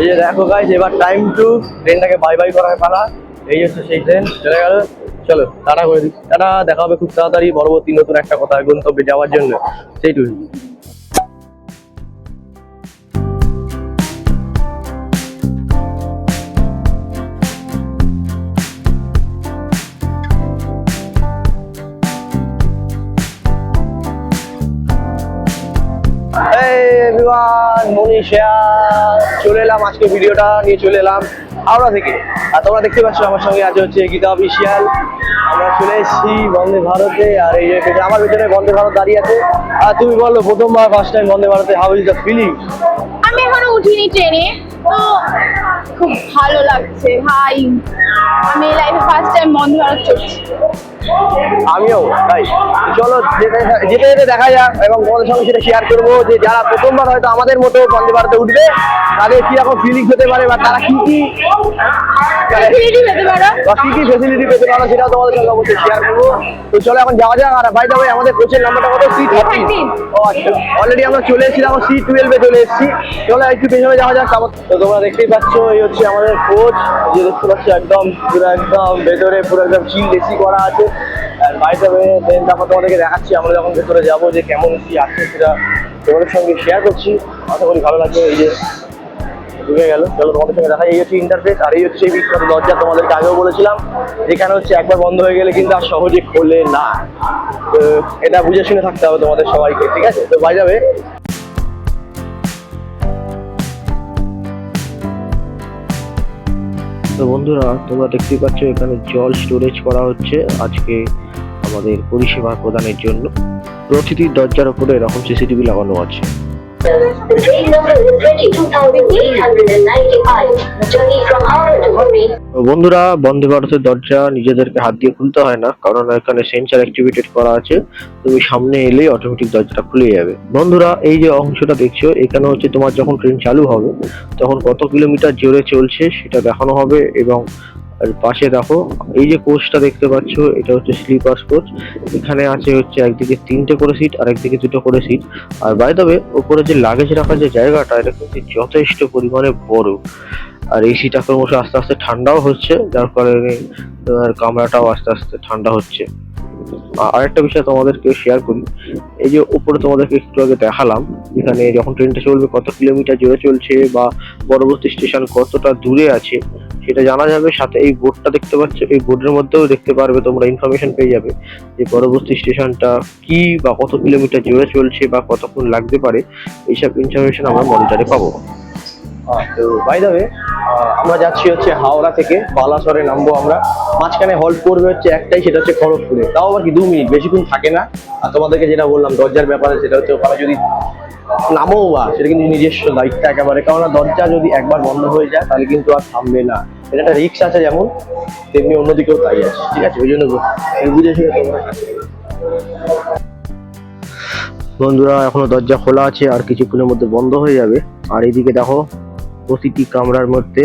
এই যে দেখো গাইস, এবার টাইম টু ট্রেনটাকে বাই বাই করার পালা। এই হচ্ছে সেই ট্রেন চলে গেল। চলো টাটা করে দিই, টাটা। দেখা হবে খুব তাড়াতাড়ি পরবর্তী নতুন একটা কথা গন্তব্যে যাওয়ার জন্য। সেইটুকু। মনীষা চলে এলাম, আজকে ভিডিওটা নিয়ে চলে এলাম হাওড়া থেকে। আর তোমরা দেখতে পাচ্ছ আমার সঙ্গে আজ হচ্ছে গীতা অফিসিয়াল। আমরা চলে এসেছি বন্দে ভারতে। আর এই যে আমার ভিতরে বন্দে ভারত দাঁড়িয়ে আছে। আর তুমি বলো, প্রথমবার ফার্স্ট টাইম বন্দে ভারতে, হাউ ইজ দ্য ফিলিং? আমি এখনো উঠিনি ট্রেনে, তো খুব ভালো লাগছে ভাই। আমি লাইফে ফার্স্ট টাইম বন্দে ভারত চড়ছি। আমিও তাই। চলো যেতে যেতে দেখা যাক, এবং তোমাদের সঙ্গে সেটা শেয়ার করবো যে যারা প্রথমবার হয়তো আমাদের মতো বন্দে ভারতে উঠবে তাদের কি রকম ফিলিংস হতে পারে, বা তারা কি কি ফ্যাসিলিটি পেতে পারো, বা কি কি ফেসিলিটি পেতে পারো সেটাও তোমাদের সঙ্গে অবশ্যই শেয়ার করবো। তো চলো এখন যাওয়া যাক। আর ভাই যাবে আমাদের কোচের নাম্বারটা কত? C13। ও আচ্ছা, অলরেডি আমরা চলে এসেছিলাম, C12-এ চলে এসেছি। চলো একটু পেছনে যাওয়া যাক। তো তোমরা দেখতেই পাচ্ছ এই হচ্ছে আমাদের কোচ। যে দেখতে পাচ্ছ একদম পুরো একদম ভেতরে পুরো একদম চিল এসি করা আছে। আর বাইরে যাবে দেন তারপর তোমাদেরকে দেখাচ্ছি আমরা যখন ভেতরে যাবো যে কেমন কি আছে সেটা তোমাদের সঙ্গে শেয়ার করছি। আশা করি ভালো লাগবে। এই যে ঢুকে গেল, চলো তোমাদের সঙ্গে দেখা। এই হচ্ছে ইন্টারফেস, আর এই হচ্ছে সেই বিখ্যাত দরজা তোমাদেরকে আগেও বলেছিলাম, যেখানে হচ্ছে একবার বন্ধ হয়ে গেলে কিন্তু আর সহজে খোলে না। তো এটা বুঝে শুনে থাকতে হবে তোমাদের সবাইকে, ঠিক আছে? তো বাই যাবে। তো বন্ধুরা তোমরা দেখতেই পাচ্ছ এখানে জল স্টোরেজ করা হচ্ছে আজকে আমাদের পরিষেবা প্রদানের জন্য। প্রতিটি দরজার উপরে এরকম সিসিটিভি লাগানো আছে। The train number is 22,895. Journey from Howrah to Puri. বন্ধুরা বন্দে ভারতের দরজা নিজেদেরকে হাত দিয়ে খুলতে হয় না, কারণ এখানে সেন্সার অ্যাক্টিভেটেড করা আছে। তুমি সামনে এলেই অটোমেটিক দরজাটা খুলে যাবে। বন্ধুরা এই যে অংশটা দেখছো, এখানে হচ্ছে তোমার যখন ট্রেন চালু হবে তখন কত কিলোমিটার জোরে চলছে সেটা দেখানো হবে। এবং আর পাশে দেখো এই যে কোচটা দেখতে পাচ্ছ, এটা হচ্ছে স্লিপার কোচ। এখানে আছে হচ্ছে একদিকে 3টে করে সিট আর একদিকে 2টো করে সিট। আর বাই দ্য ওয়ে উপরে যে লাগেজ রাখার যে জায়গাটা, এটা কিন্তু যথেষ্ট পরিমাণে বড়। আর এসিটা ক্রমশ আস্তে আস্তে ঠান্ডাও হচ্ছে, যার কারণে কামরাটাও আস্তে আস্তে ঠান্ডা হচ্ছে। আরেকটা বিষয় তোমাদেরকে শেয়ার করি, এই যে উপরে তোমাদেরকে একটু আগে দেখালাম, এখানে যখন ট্রেনটা চলবে কত কিলোমিটার জোরে চলছে বা পরবর্তী স্টেশন কতটা দূরে আছে সেটা জানা যাবে। সাথে এই বোর্ডটা দেখতে পাচ্ছ, এই বোর্ডের মধ্যেও দেখতে পারবে, তোমরা ইনফরমেশন পেয়ে যাবে যে পরবর্তী স্টেশনটা কি বা কত কিলোমিটার জোরে চলছে বা কতক্ষণ লাগতে পারে। এইসব ইনফরমেশন আমরা মনিটরে পাবো। তো বাই দ্য ওয়ে আমরা যাচ্ছি হচ্ছে হাওড়া থেকে বালাসরে নামবো আমরা। মাঝখানে হল্ট করবে হচ্ছে একটাই, সেটা হচ্ছে খড়গপুরে। তাও আবার কি 2 মিনিট, বেশিক্ষণ থাকে না। আর তোমাদেরকে যেটা বললাম দরজার ব্যাপারে, সেটা হচ্ছে ওখানে যদি নামো বা সেটা কিন্তু নিজস্ব দায়িত্ব একেবারে, কেননা দরজা যদি একবার বন্ধ হয়ে যায় তাহলে কিন্তু আর থামবে না। এটা একটা রিস্ক আছে যেমন, তেমনি অন্যদিকেও তাই আছে, ঠিক আছে? ওই জন্য বুঝে শুনে তোমরা। বন্ধুরা এখনো দরজা খোলা আছে, আর কিছুক্ষণের মধ্যে বন্ধ হয়ে যাবে। আর এইদিকে দেখো প্রতিটি কামরার মধ্যে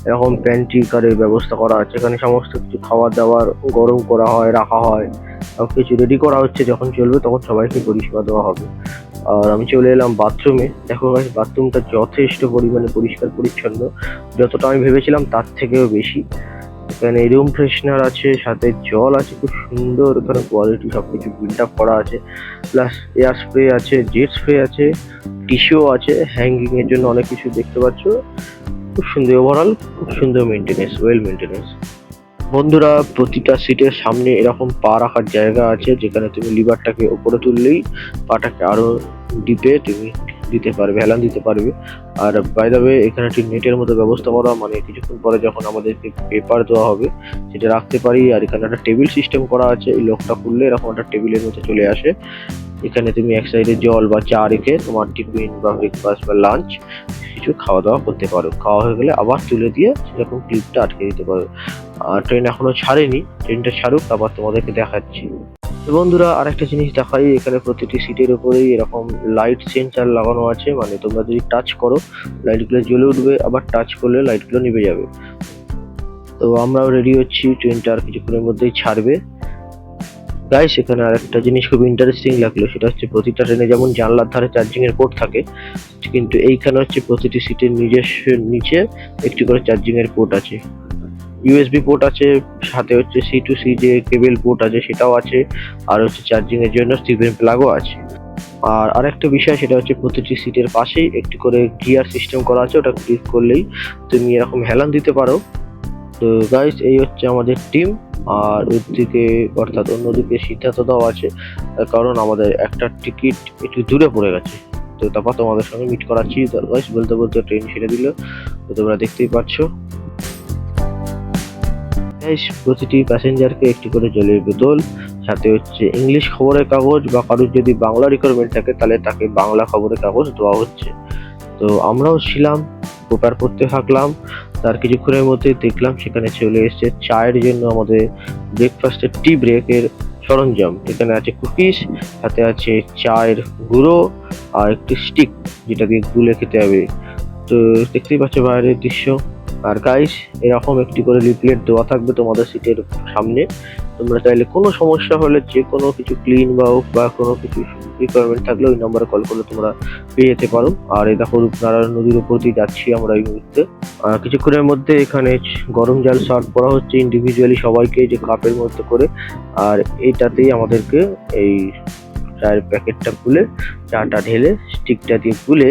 এরকম প্যান্ট্রি কারের ব্যবস্থা করা আছে। এখানে সমস্ত কিছু খাবার দাবার গরম করা হয়, রাখা হয়, সব কিছু রেডি করা হচ্ছে। যখন চলবে তখন সবাইকে পরিষেবা দেওয়া হবে। আর আমি চলে এলাম বাথরুমে। দেখো বাথরুমটা যথেষ্ট পরিমাণে পরিষ্কার পরিচ্ছন্ন, যতটা আমি ভেবেছিলাম তার থেকেও বেশি। এখানে রুম ফ্রেশনার আছে, সাথে জল আছে, খুব সুন্দর এখানে কোয়ালিটি সবকিছু বিল্ড আপ করা আছে। প্লাস এয়ার স্প্রে আছে, জেট স্প্রে আছে, টিস্যু আছে, হ্যাঙ্গিং এর জন্য অনেক কিছু দেখতে পাচ্ছ। খুব সুন্দর, ওভারঅল খুব সুন্দর মেনটেনেন্স, ওয়েল মেনটেনেন্স। বন্ধুরা প্রতিটা সিটের সামনে এরকম পা রাখার জায়গা আছে, যেখানে তুমি লিভারটাকে উপরে তুললেই পাটাকে আরো ডিপে তুমি দিতে পারবে, হেলান দিতে পারবে। আর বাই দ্য ওয়ে এখানে একটি নেটের মতো ব্যবস্থা করা, মানে কিছুক্ষণ পরে যখন আমাদেরকে পেপার দেওয়া হবে সেটা রাখতে পারি। আর এখানে একটা টেবিল সিস্টেম করা আছে, এই লকটা খুললে এরকম একটা টেবিলের মতো চলে আসে। এখানে তুমি এক সাইডে জল বা চা রেখে তোমার টিফিন বা ব্রেকফাস্ট বা লাঞ্চ কিছু খাওয়া দাওয়া করতে পারো। খাওয়া হয়ে গেলে আবার তুলে দিয়ে সেরকম ক্লিপটা আটকে দিতে পারো। আর ট্রেন এখনো ছাড়েনি, ট্রেনটা ছাড়ুক আবার তোমাদেরকে দেখাচ্ছি। তো বন্ধুরা আরেকটা জিনিস দেখাই, এখানে প্রতিটি সিটের উপরেই এরকম লাইট সেন্সার লাগানো আছে, মানে তোমরা যদি টাচ করো লাইটগুলো জ্বলে উঠবে, আবার টাচ করলে লাইটগুলো নিভে যাবে। তো আমরাও রেডি হচ্ছি, ট্রেনটা আর কিছুক্ষণের মধ্যেই ছাড়বে। গাইস এখানে আরেকটা জিনিস খুব ইন্টারেস্টিং লাগলো, সেটা হচ্ছে প্রতিটা ট্রেনে যেমন জানলার ধারে চার্জিং এর পোর্ট থাকে, কিন্তু এইখানে হচ্ছে প্রতিটি সিটের নিজস্ব নিচে একটি করে চার্জিং এর পোর্ট আছে। ইউএসবি পোর্ট আছে, সাথে হচ্ছে সি টু সি যে কেবল পোর্ট আছে সেটাও আছে, আর হচ্ছে চার্জিং এর জন্য স্টিফেন প্লাগও আছে। আর আরেকটা বিষয় সেটা হচ্ছে প্রতিটি সিটের পাশেই একটি করে গিয়ার সিস্টেম করা আছে, ওটা ক্লিক করলেই তুমি এরকম হেলান দিতে পারো। তো গাইস এই হচ্ছে আমাদের টিম। আর ওইদিকে অর্থাৎ অন্যদিকে সিদ্ধার্থদাও আছে, তার কারণ আমাদের একটা টিকিট একটু দূরে পড়ে গেছে। তো তারপর তোমাদের সঙ্গে মিট করাচ্ছি। গাইস বলতে বলতে ট্রেন ছেড়ে দিল, তো তোমরা দেখতেই পাচ্ছ। গাইস প্রতিটি প্যাসেঞ্জারকে একটি করে জলের বোতল, সাথে হচ্ছে ইংলিশ খবরের কাগজ, বা কারোর যদি বাংলা রিকোয়ারমেন্ট থাকে তাহলে তাকে বাংলা খবরের কাগজ দেওয়া হচ্ছে। তো আমরাও ছিলাম, পেপার পড়তে থাকলাম। তার কিছুক্ষণের মধ্যে দেখলাম সেখানে চলে এসেছে চায়ের জন্য আমাদের ব্রেকফাস্টের টি ব্রেকের সরঞ্জাম। এখানে আছে কুকিজ, সাথে আছে চায়ের গুঁড়ো আর একটি স্টিক যেটা দিয়ে গুলে খেতে হবে। তো দেখতেই পাচ্ছ বাইরের দৃশ্য। আর গাইস এরকম একটি করে লিফলেট দেওয়া থাকবে তোমাদের সিটের সামনে, তোমরা চাইলে কোনো সমস্যা হলে যে কোনো কিছু ক্লিন বা হোক বা কোনো কিছু রিকোয়ারমেন্ট থাকলে ওই নাম্বারে কল করলে তোমরা পেয়ে যেতে পারো। আর এই দেখো রূপনারায়ণ নদীর উপর দিয়ে যাচ্ছি আমরা এই মুহূর্তে। কিছুক্ষণের মধ্যে এখানে গরম জল সার্ভ করা হচ্ছে ইন্ডিভিজুয়ালি সবাইকে, যে কাপের মধ্যে করে। আর এইটাতেই আমাদেরকে এই চায়ের প্যাকেটটা খুলে চাটা ঢেলে স্টিকটা দিয়ে গুলে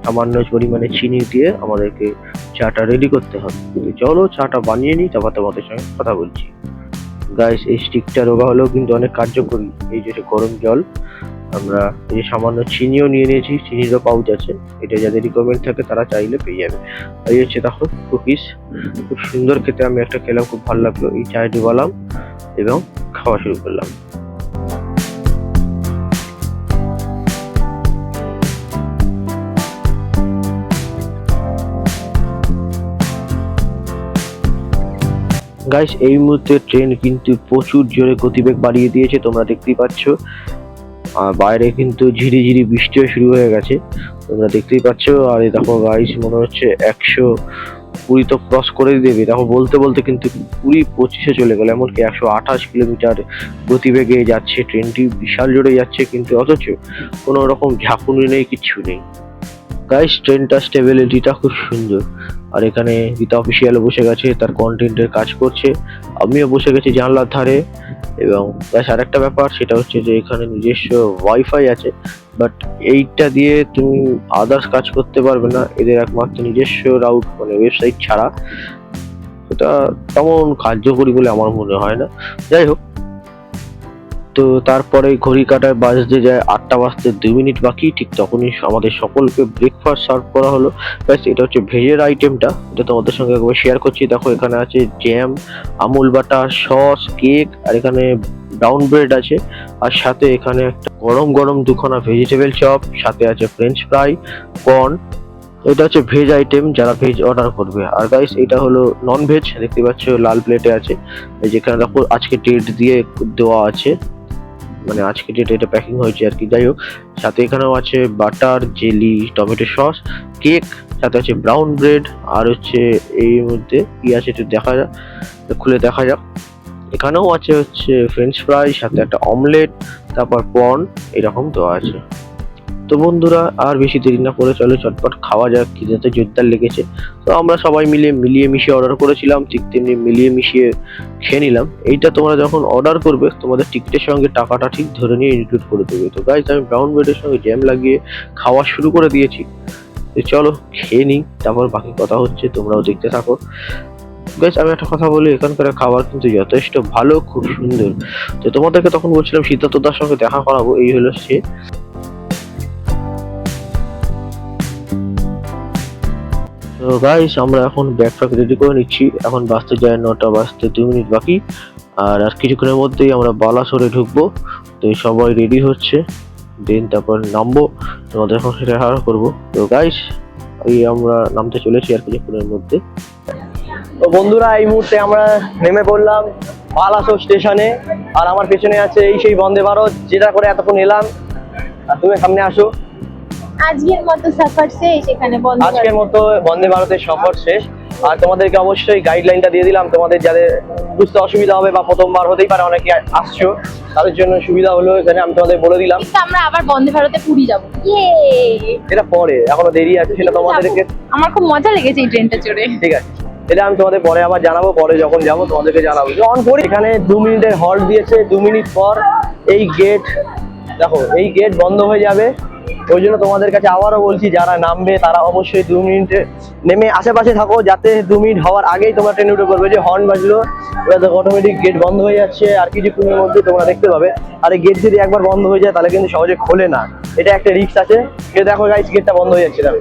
সামান্য পরিমাণে চিনি দিয়ে আমাদেরকে চাটা রেডি করতে হবে। তো চলো চাটা বানিয়ে নিই, তারপর তোমাদের সঙ্গে কথা বলছি। গাইস এই স্টিকটা রোগা হলেও কিন্তু অনেক কার্যকরী। এই যে গরম জল, আমরা এই যে সামান্য চিনিও নিয়ে নিয়েছি, চিনিরও পাউচ আছে, এটা যাদের রিকোয়ারমেন্ট থাকে তারা চাইলে পেয়ে যাবে। এই হচ্ছে দেখো কুকিজ, খুব সুন্দর খেতে, আমি একটা খেলাম, খুব ভালো লাগলো। এই চায়ে ডুবালাম এবং খাওয়া শুরু করলাম। গাইস এই মুহূর্তে ট্রেন কিন্তু প্রচুর জোরে গতিবেগ বাড়িয়ে দিয়েছে, তোমরা দেখতেই পাচ্ছ। আর বাইরে কিন্তু ঝিরিঝিরি বৃষ্টিও শুরু হয়ে গেছে, তোমরা দেখতেই পাচ্ছ। আর এই দেখো গাইস মনে হচ্ছে 120 তো ক্রস করে দেবে। দেখো বলতে বলতে কিন্তু 20-25-এ চলে গেল, এমনকি 128 কিলোমিটার গতিবেগে যাচ্ছে ট্রেনটি, বিশাল জোরে যাচ্ছে, কিন্তু অথচ কোনো রকম ঝাঁকুনি নেই, কিচ্ছু নেই। গাইস ট্রেনটা স্টেবিলিটিটা খুব সুন্দর। আর এখানে গীতা অফিসিয়াল বসে গেছে, তার কন্টেন্টের কাজ করছে, আমিও বসে গেছি জানলার ধারে। এবং গাইস আরেকটা ব্যাপার সেটা হচ্ছে যে এখানে নিজস্ব ওয়াইফাই আছে, বাট এইটা দিয়ে তুমি আদার্স কাজ করতে পারবে না, এদের একমাত্র নিজস্ব রাউট মানে ওয়েবসাইট ছাড়া। এটা তেমন কার্যকরী বলে আমার মনে হয় না। যাই হোক, তো তারপরে ঘড়ি কাটায় বাজতে যায় 8টা বাজতে 2 মিনিট বাকি, ঠিক তখনই আমাদের সকলকে ব্রেকফাস্ট সার্ভ করা হলো। ব্যাস এটা হচ্ছে ভেজের আইটেমটা, এটা তোমাদের সঙ্গে একবার শেয়ার করছি। দেখো এখানে আছে jam, Amul butter, sauce, cake, আর এখানে ব্রাউন ব্রেড আছে, আর সাথে এখানে একটা গরম গরম দুখানা ভেজিটেবল চপ, সাথে আছে ফ্রেঞ্চ ফ্রাই, কর্ন। এটা হচ্ছে ভেজ আইটেম যারা ভেজ অর্ডার করবে। আর গাইস এটা হলো নন ভেজ, দেখতে পাচ্ছ লাল প্লেটে আছে, যেখানে দেখো আজকে ডেট দিয়ে দেওয়া আছে, মানে আজকে ডেটে এটা প্যাকিং হয়েছে আর কি। যাই হোক, সাথে এখানেও আছে butter, jelly, tomato sauce, cake, সাথে আছে ব্রাউন ব্রেড, আর হচ্ছে এই মধ্যে কি আছে একটু দেখা যাক, খুলে দেখা যাক। এখানেও আছে হচ্ছে ফ্রেঞ্চ ফ্রাই, সাথে একটা অমলেট, তারপর কর্ন, এরকম দেওয়া আছে। তো বন্ধুরা আর বেশি দেরি না করে চলো চটপট খাওয়া যাক, খিদেতে জোরদার লেগেছে। তো আমরা সবাই মিলিয়ে মিশিয়ে অর্ডার করেছিলাম, ঠিক তেমনি মিলিয়ে মিশিয়ে খেয়ে নিলাম। এইটা তোমরা যখন অর্ডার করবে তোমাদের টিকিটের সঙ্গে টাকাটা ঠিক ধরে নিয়ে ইনক্লুড করে দেবে। তো গাইস আমি ব্রাউন ব্রেডের সঙ্গে জ্যাম লাগিয়ে খাওয়া শুরু করে দিয়েছি। তো চলো খেয়ে নিই, তারপর বাকি কথা হচ্ছে, তোমরাও দেখতে থাকো। গাইস আমি একটা কথা বলি, এখানকার খাবার কিন্তু যথেষ্ট ভালো, খুব সুন্দর। তো তোমাদেরকে তখন বলছিলাম সিদ্ধার্থদার সঙ্গে দেখা করাবো, এই হলো সে। তো গাইস আমরা এখন ব্যাগ ফ্যাগ রেডি করে নিচ্ছি, এখন বাজতে যায় 9টা বাজতে 2 মিনিট বাকি। আর কিছুক্ষণের মধ্যেই আমরা বালাসোরে ঢুকবো। তো সবাই রেডি হচ্ছে, দেন তারপর নামবো, তোমাদের এখন সেটা শেয়ার করবো। তো গাইস এই আমরা নামতে চলেছি আর কিছুক্ষণের মধ্যে। তো বন্ধুরা এই মুহূর্তে আমরা নেমে পড়লাম বালাসোর স্টেশনে, আর আমার পেছনে আছে এই সেই বন্দে ভারত যেটা করে এতক্ষণ এলাম। আর তুমি সামনে আসো। আজকের মতো সফর শেষ, এখানে বন্ধ। আজকের মতো বন্দে ভারতের সফর শেষ। আর তোমাদেরকে অবশ্যই গাইডলাইনটা দিয়ে দিলাম, তোমাদের যাদের বুঝতে অসুবিধা হবে বা প্রথমবার হতেই পারে অনেকে আসছো, তাদের জন্য সুবিধা হলো এখানে আমি তোমাদের বলে দিলাম। কিন্তু আমরা আবার বন্দে ভারতে পুরী যাবো। এটা পরে, এখনো দেরি আছে, সেটা তোমাদেরকে আমার খুব মজা লেগেছে এই ট্রেনটা চড়ে। ঠিক আছে, এটা আমি তোমাদের পরে আবার জানাবো, পরে যখন যাবো তোমাদেরকে জানাবো। অন করি, এখানে 2 মিনিটের হল্ট দিয়েছে, 2 মিনিট পর এই গেট দেখো, এই গেট বন্ধ হয়ে যাবে। ওই জন্য তোমাদের কাছে আবারও বলছি, যারা নামবে তারা অবশ্যই 2 মিনিটে নেমে আশেপাশে থাকো, যাতে 2 মিনিট হওয়ার আগেই তোমরা ট্রেনে উঠে পড়বে। যে হর্ন বাজলো, এবার দেখো অটোমেটিক গেট বন্ধ হয়ে যাচ্ছে, আর কিছুক্ষণের মধ্যে তোমরা দেখতে পাবে। আর এই গেট যদি একবার বন্ধ হয়ে যায় তাহলে কিন্তু সহজে খোলে না, এটা একটা রিস্ক আছে। যে দেখো গাইস, গেটটা বন্ধ হয়ে যাচ্ছে, দেখো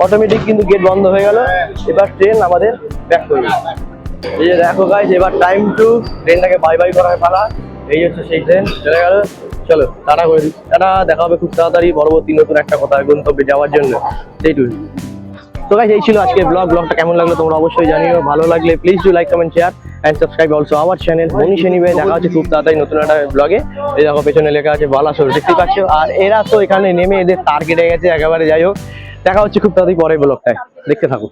অটোমেটিক কিন্তু গেট বন্ধ হয়ে গেল। এবার ট্রেন আমাদের ব্যাক করবে। এই যে দেখো গাইস, এবার টাইম টু ট্রেনটাকে বাই বাই করার পালা। এই হচ্ছে সেই ট্রেন চলে গেল। চলো টাটা করে দিই, টাটা, দেখা হবে খুব তাড়াতাড়ি পরবর্তী নতুন একটা কথা গন্তব্যে যাওয়ার জন্য। সেইটুকু। তো গাইস, এই ছিল আজকে ব্লগটা কেমন লাগলো তোমরা অবশ্যই জানিও। ভালো লাগলে please do like, comment, share and subscribe also our channel Manish anyway. দেখা হচ্ছে খুব তাড়াতাড়ি নতুন একটা ব্লগে। এই দেখো পেছনে লেখা আছে বালাসোর, দেখতে পাচ্ছ। আর এরা তো এখানে নেমে এদের তার কেটে গেছে একেবারে। যাই হোক, দেখা হচ্ছে খুব তাড়াতাড়ি পরের ব্লগটায়, দেখতে থাকো।